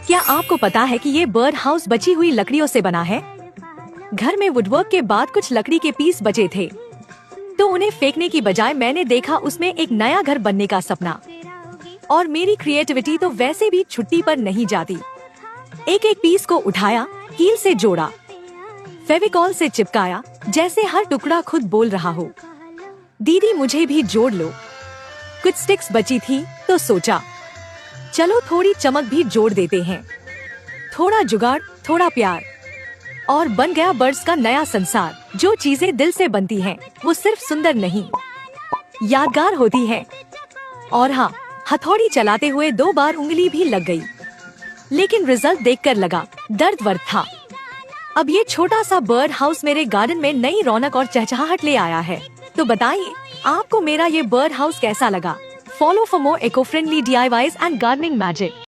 क्या आपको पता है कि ये बर्ड हाउस बची हुई लकड़ियों से बना है? घर में वुडवर्क के बाद कुछ लकड़ी के पीस बचे थे, तो उन्हें फेंकने की बजाय मैंने देखा उसमें एक नया घर बनने का सपना। और मेरी क्रिएटिविटी तो वैसे भी छुट्टी पर नहीं जाती। एक एक पीस को उठाया, कील से जोड़ा, फेविकॉल से चिपकाया, जैसे हर टुकड़ा खुद बोल रहा हो, दीदी मुझे भी जोड़ लो। कुछ स्टिक्स बची थी तो सोचा चलो थोड़ी चमक भी जोड़ देते हैं। थोड़ा जुगाड़, थोड़ा प्यार, और बन गया बर्ड्स का नया संसार। जो चीजें दिल से बनती हैं, वो सिर्फ सुंदर नहीं, यादगार होती है। और हाँ, हथौड़ी चलाते हुए 2 बार उंगली भी लग गई, लेकिन रिजल्ट देखकर लगा दर्द वर्द था। अब ये छोटा सा बर्ड हाउस मेरे गार्डन में नई रौनक और चहचहाहट ले आया है। तो बताइए आपको मेरा ये बर्ड हाउस कैसा लगा? Follow for more eco-friendly DIYs and gardening magic.